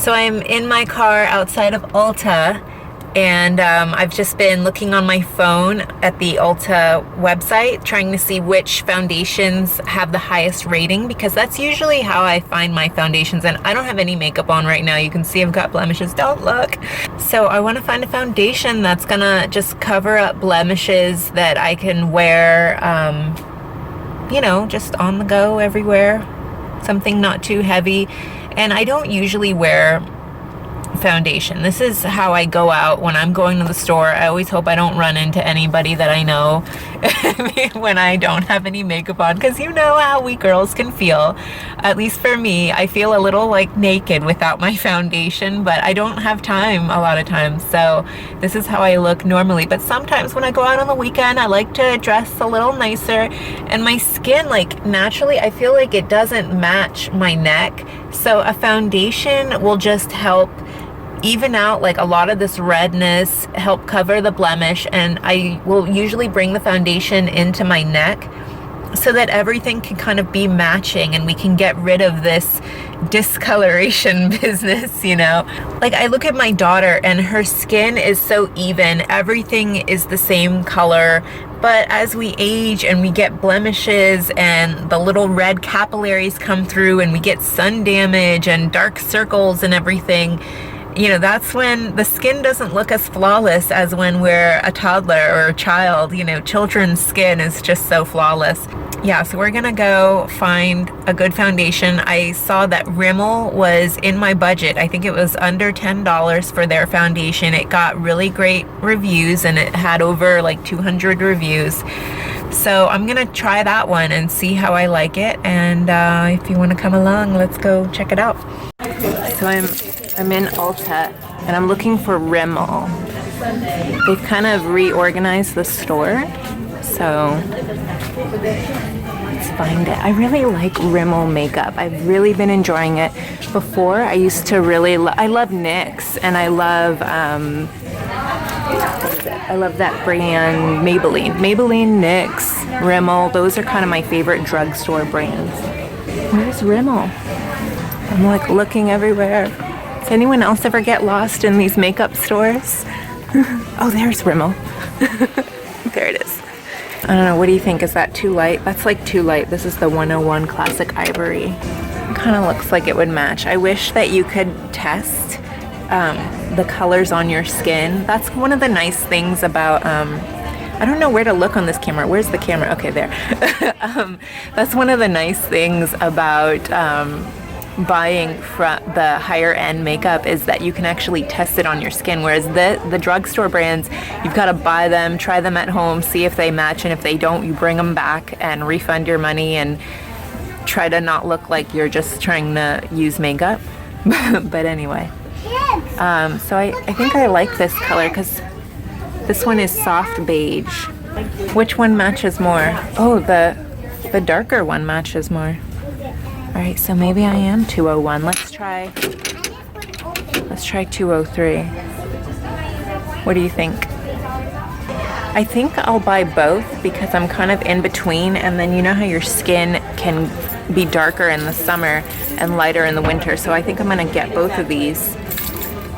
So I'm in my car outside of Ulta, and I've just been looking on my phone at the Ulta website, trying to see which foundations have the highest rating, because that's usually how I find my foundations. And I don't have any makeup on right now. You can see I've got blemishes. Don't look. So I want to find a foundation that's gonna just cover up blemishes that I can wear, you know, just on the go everywhere. Something not too heavy. And I don't usually wear foundation. This is how I go out when I'm going to the store. I always hope I don't run into anybody that I know when I don't have any makeup on, because you know how we girls can feel. At least for me, I feel a little like naked without my foundation, but I don't have time a lot of times. So this is how I look normally. But sometimes when I go out on the weekend, I like to dress a little nicer, and my skin, like, naturally, I feel like it doesn't match my neck. So a foundation will just help even out like a lot of this redness, help cover the blemish, and I will usually bring the foundation into my neck so that everything can kind of be matching and we can get rid of this discoloration business, you know? Like, I look at my daughter and her skin is so even, everything is the same color, but as we age and we get blemishes and the little red capillaries come through and we get sun damage and dark circles and everything, you know, that's when the skin doesn't look as flawless as when we're a toddler or a child. You know, children's skin is just so flawless. Yeah, so we're gonna go find a good foundation. I saw that Rimmel was in my budget. I think it was under $10 for their foundation. It got really great reviews and it had over like 200 reviews. So I'm gonna try that one and see how I like it. And if you wanna come along, let's go check it out. So I'm in Ulta and I'm looking for Rimmel. They've kind of reorganized the store, so let's find it. I really like Rimmel makeup. I've really been enjoying it. Before, I used to really I love NYX, and I love what is it? I love that brand Maybelline, NYX, Rimmel. Those are kind of my favorite drugstore brands. Where's Rimmel? I'm like looking everywhere. Does anyone else ever get lost in these makeup stores? Oh, there's Rimmel. There it is. I don't know, what do you think? Is that too light? That's like too light. This is the 101 Classic Ivory. It kind of looks like it would match. I wish that you could test the colors on your skin. That's one of the nice things about, I don't know where to look on this camera. Where's the camera? Okay, there. That's one of the nice things about buying from the higher end makeup, is that you can actually test it on your skin, whereas the drugstore brands, you've got to buy them, try them at home, see if they match, and if they don't, you bring them back and refund your money and try to not look like you're just trying to use makeup. But anyway, so I think I like this color because this one is soft beige. Which one matches more? Oh, the darker one matches more. All right, so maybe I am 201. Let's try 203. What do you think? I think I'll buy both because I'm kind of in between, and then you know how your skin can be darker in the summer and lighter in the winter, so I think I'm gonna get both of these.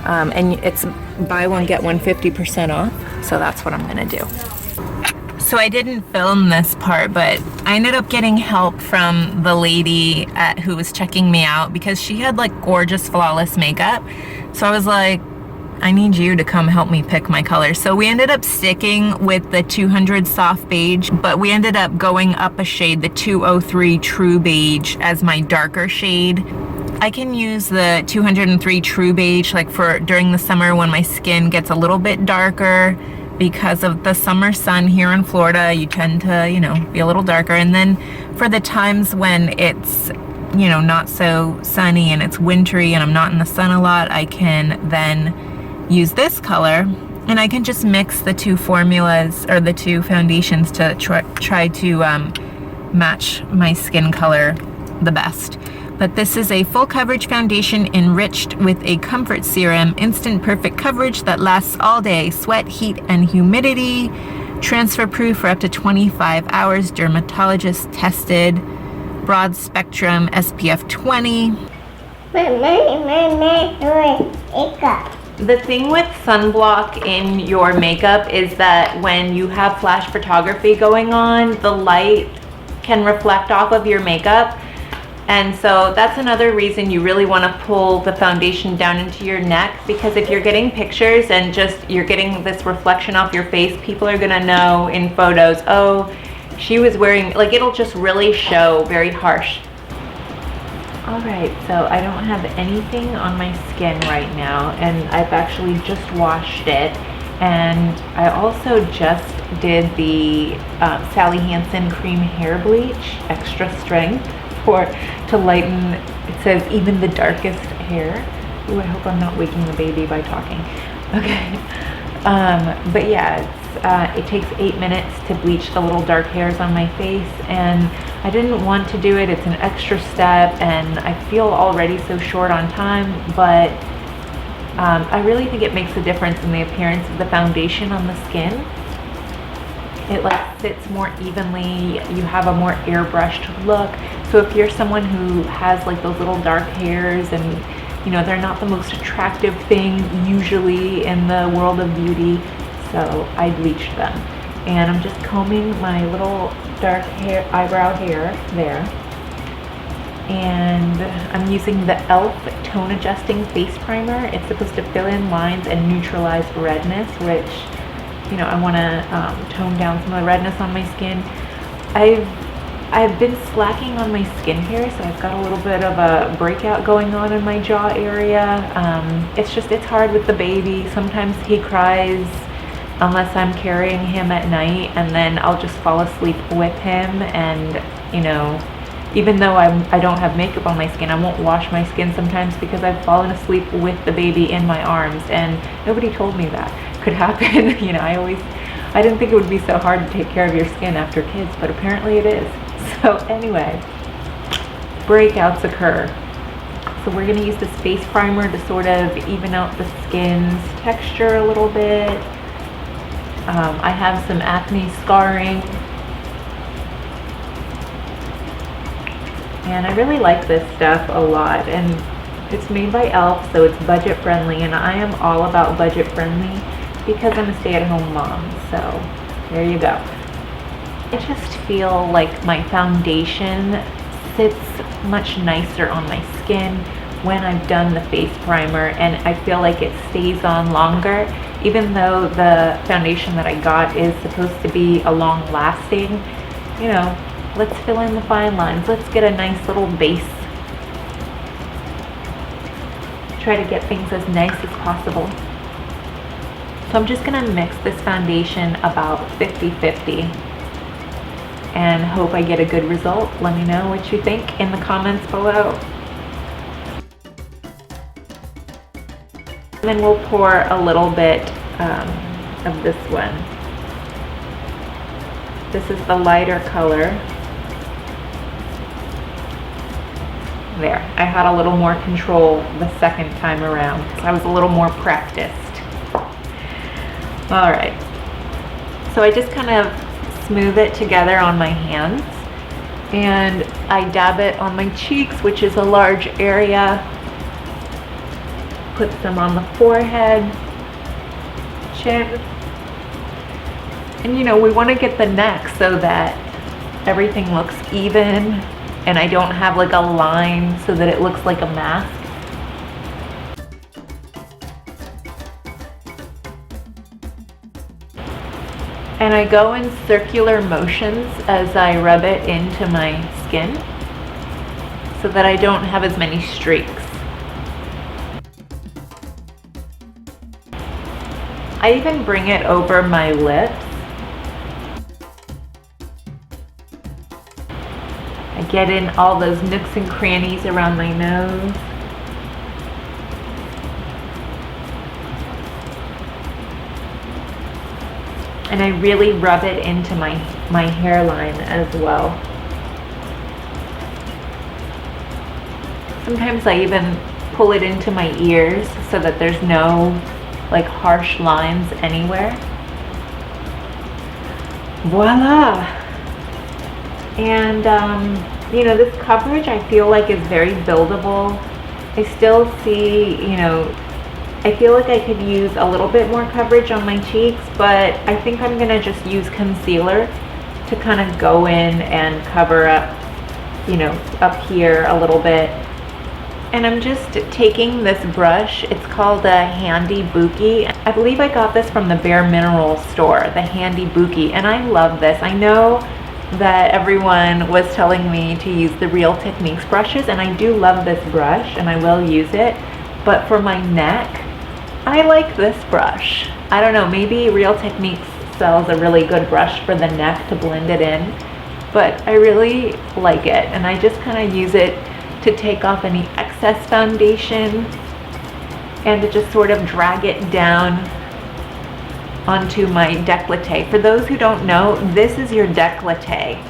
And it's buy one, get one 50% off, so that's what I'm gonna do. So I didn't film this part, but I ended up getting help from the lady who was checking me out, because she had like gorgeous, flawless makeup. So I was like, I need you to come help me pick my colors. So we ended up sticking with the 200 soft beige, but we ended up going up a shade, the 203 true beige, as my darker shade. I can use the 203 true beige like for during the summer when my skin gets a little bit darker. Because of the summer sun here in Florida, you tend to, you know, be a little darker. And then for the times when it's, you know, not so sunny and it's wintry and I'm not in the sun a lot, I can then use this color, and I can just mix the two formulas or the two foundations to try to match my skin color the best. But this is a full coverage foundation enriched with a comfort serum, instant perfect coverage that lasts all day, sweat, heat, and humidity, transfer proof for up to 25 hours, dermatologist tested, broad spectrum, SPF 20. The thing with sunblock in your makeup is that when you have flash photography going on, the light can reflect off of your makeup. And so that's another reason you really want to pull the foundation down into your neck, because if you're getting pictures and just you're getting this reflection off your face, people are gonna know in photos, oh, she was wearing, like, it'll just really show very harsh. All right, so I don't have anything on my skin right now, and I've actually just washed it. And I also just did the Sally Hansen cream hair bleach, extra strength, to lighten, it says, even the darkest hair. Ooh, I hope I'm not waking the baby by talking. Okay. But yeah, it takes 8 minutes to bleach the little dark hairs on my face, and I didn't want to do it. It's an extra step, and I feel already so short on time, but I really think it makes a difference in the appearance of the foundation on the skin. It like sits more evenly, you have a more airbrushed look. So if you're someone who has like those little dark hairs and you know, they're not the most attractive thing usually in the world of beauty, so I bleached them. And I'm just combing my little dark hair, eyebrow hair there. And I'm using the e.l.f. Tone Adjusting Face Primer. It's supposed to fill in lines and neutralize redness, which, you know, I want to tone down some of the redness on my skin. I've been slacking on my skincare, so I've got a little bit of a breakout going on in my jaw area. It's hard with the baby. Sometimes he cries unless I'm carrying him at night, and then I'll just fall asleep with him. And, you know, even though I don't have makeup on my skin, I won't wash my skin sometimes because I've fallen asleep with the baby in my arms, and nobody told me that could happen. You know, I didn't think it would be so hard to take care of your skin after kids, but apparently it is. So anyway, breakouts occur. So we're going to use this face primer to sort of even out the skin's texture a little bit. I have some acne scarring, and I really like this stuff a lot, and it's made by e.l.f., so it's budget friendly, and I am all about budget friendly because I'm a stay-at-home mom. So there you go. I just feel like my foundation sits much nicer on my skin when I've done the face primer, and I feel like it stays on longer, even though the foundation that I got is supposed to be a long lasting. You know, let's fill in the fine lines. Let's get a nice little base. Try to get things as nice as possible. So I'm just gonna mix this foundation about 50-50 and hope I get a good result. Let me know what you think in the comments below. And then we'll pour a little bit of this one. This is the lighter color. There, I had a little more control the second time around because I was a little more practiced. All right, so I just kind of smooth it together on my hands, and I dab it on my cheeks, which is a large area. Put some on the forehead, chin, and you know, we want to get the neck so that everything looks even and I don't have like a line so that it looks like a mask. And I go in circular motions as I rub it into my skin so that I don't have as many streaks. I even bring it over my lips. I get in all those nooks and crannies around my nose. And I really rub it into my hairline as well. Sometimes I even pull it into my ears so that there's no like harsh lines anywhere. Voila! And you know, this coverage I feel like is very buildable. I still see, you know, I feel like I could use a little bit more coverage on my cheeks, but I think I'm gonna just use concealer to kind of go in and cover up, you know, up here a little bit. And I'm just taking this brush. It's called a Handy Bookie. I believe I got this from the Bare Minerals store, the Handy Bookie, and I love this. I know that everyone was telling me to use the Real Techniques brushes, and I do love this brush and I will use it, but for my neck, I like this brush. I don't know, maybe Real Techniques sells a really good brush for the neck to blend it in, but I really like it, and I just kind of use it to take off any excess foundation and to just sort of drag it down onto my décolleté. For those who don't know, this is your décolleté,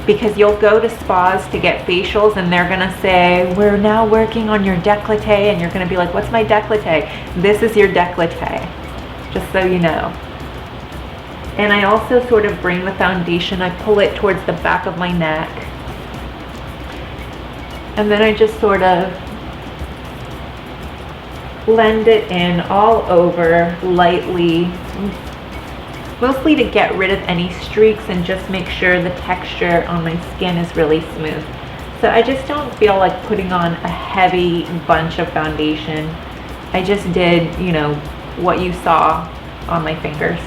because you'll go to spas to get facials and they're gonna say, we're now working on your décolleté, and you're gonna be like, what's my décolleté? This is your décolleté, just so you know. And I also sort of bring the foundation, I pull it towards the back of my neck, and then I just sort of blend it in all over lightly, mostly to get rid of any streaks and just make sure the texture on my skin is really smooth. So I just don't feel like putting on a heavy bunch of foundation. I just did, you know, what you saw on my fingers.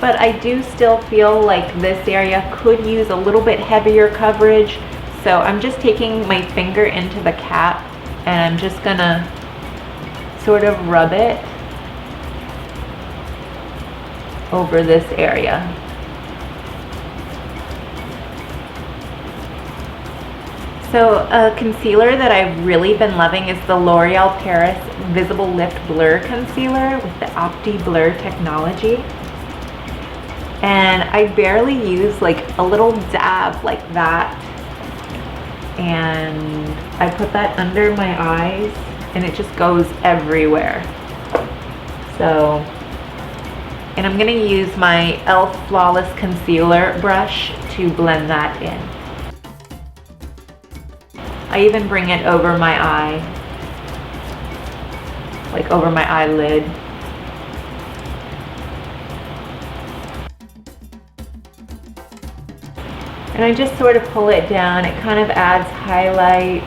But I do still feel like this area could use a little bit heavier coverage. So I'm just taking my finger into the cap and I'm just gonna sort of rub it over this area. So a concealer that I've really been loving is the L'Oreal Paris Visible Lift Blur Concealer with the Opti Blur technology. And I barely use like a little dab like that. And I put that under my eyes and it just goes everywhere. So, and I'm gonna use my e.l.f. Flawless Concealer brush to blend that in. I even bring it over my eye, like over my eyelid. And I just sort of pull it down. It kind of adds highlight.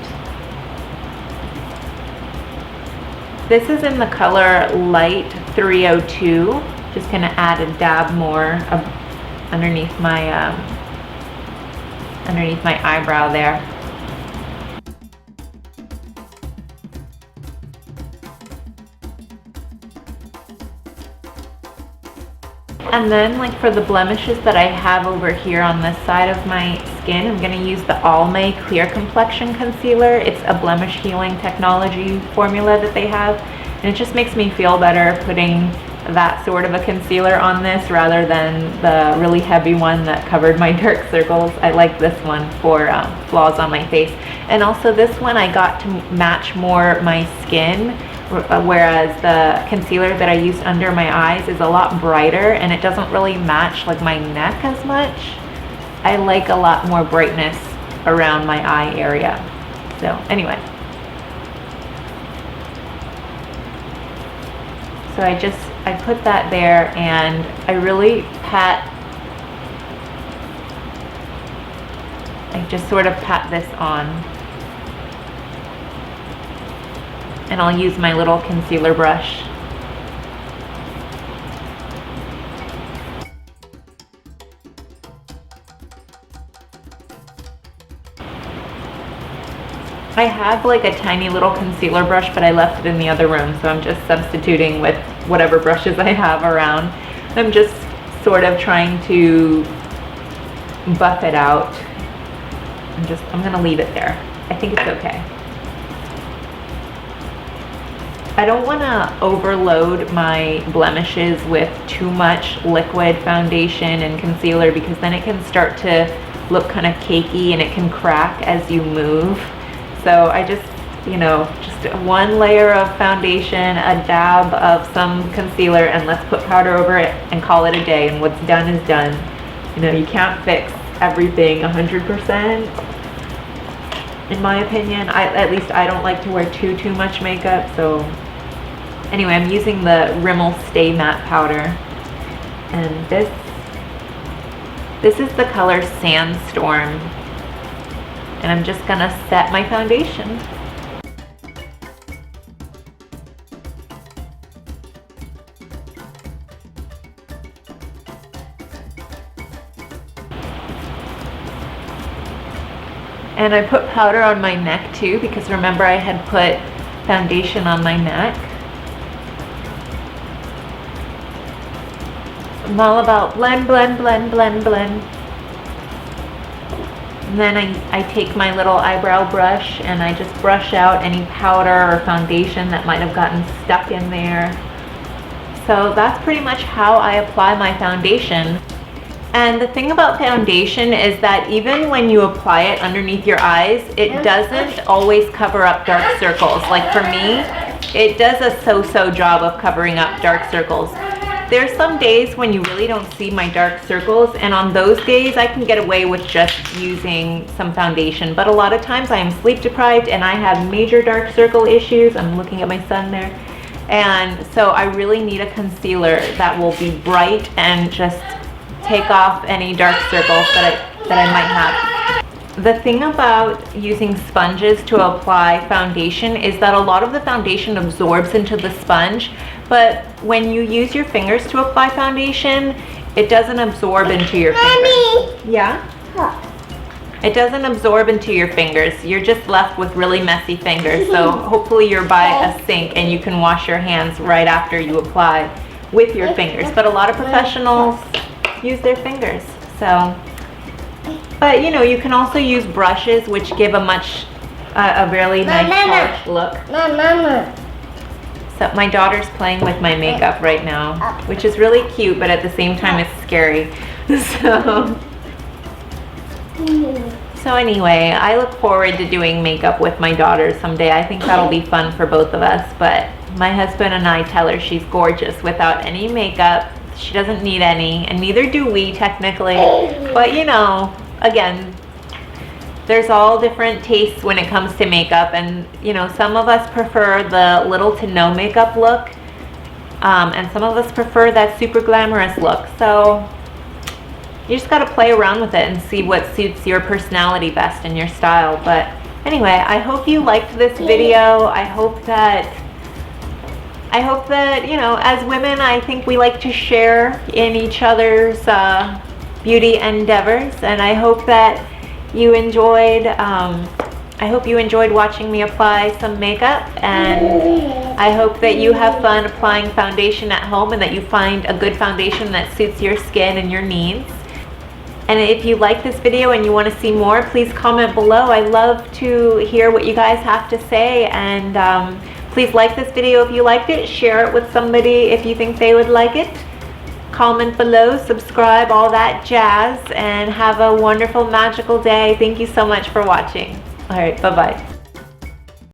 This is in the color Light 302. Just gonna add a dab more underneath my eyebrow there. And then like for the blemishes that I have over here on this side of my skin, I'm gonna use the Almay Clear Complexion Concealer. It's a blemish healing technology formula that they have. And it just makes me feel better putting that sort of a concealer on this rather than the really heavy one that covered my dark circles. I like this one for flaws on my face. And also this one I got to match more my skin, whereas the concealer that I used under my eyes is a lot brighter and it doesn't really match like my neck as much. I like a lot more brightness around my eye area. So anyway. So I put that there and I really I just sort of pat this on. And I'll use my little concealer brush. I have like a tiny little concealer brush, but I left it in the other room, so I'm just substituting with whatever brushes I have around. I'm just sort of trying to buff it out. I'm gonna leave it there. I think it's okay. I don't want to overload my blemishes with too much liquid foundation and concealer because then it can start to look kind of cakey and it can crack as you move. So I just, you know, just one layer of foundation, a dab of some concealer, and let's put powder over it and call it a day, and what's done is done. You know, you can't fix everything 100%. in my opinion. At least I don't like to wear too much makeup. So anyway, I'm using the Rimmel Stay Matte Powder, and this is the color Sandstorm, and I'm just gonna set my foundation. And I put powder on my neck too, because remember I had put foundation on my neck. I'm all about blend, blend, blend, blend, blend. And then I take my little eyebrow brush and I just brush out any powder or foundation that might have gotten stuck in there. So that's pretty much how I apply my foundation. And the thing about foundation is that even when you apply it underneath your eyes, it doesn't always cover up dark circles. Like for me, it does a so-so job of covering up dark circles. There's some days when you really don't see my dark circles, and on those days I can get away with just using some foundation. But a lot of times I am sleep deprived and I have major dark circle issues. I'm looking at my son there. And so I really need a concealer that will be bright and just take off any dark circles that I might have. The thing about using sponges to apply foundation is that a lot of the foundation absorbs into the sponge, but when you use your fingers to apply foundation, it doesn't absorb into your fingers. Yeah? It doesn't absorb into your fingers. You're just left with really messy fingers. So hopefully you're by a sink and you can wash your hands right after you apply with your fingers. But a lot of professionals use their fingers. So, but you know, you can also use brushes, which give a really nice polished look. So my daughter's playing with my makeup right now, which is really cute, but at the same time it's scary. So anyway, I look forward to doing makeup with my daughter someday. I think that'll be fun for both of us, but my husband and I tell her she's gorgeous without any makeup. She doesn't need any, and neither do we technically, but you know, again, there's all different tastes when it comes to makeup, and you know, some of us prefer the little to no makeup look, and some of us prefer that super glamorous look. So you just got to play around with it and see what suits your personality best and your style. But anyway, I hope you liked this video. I hope that, you know, as women, I think we like to share in each other's beauty endeavors, and I hope that you enjoyed, watching me apply some makeup, and I hope that you have fun applying foundation at home and that you find a good foundation that suits your skin and your needs. And if you like this video and you want to see more, please comment below. I love to hear what you guys have to say, and please like this video if you liked it, share it with somebody if you think they would like it. Comment below, subscribe, all that jazz, and have a wonderful, magical day. Thank you so much for watching. All right, bye-bye.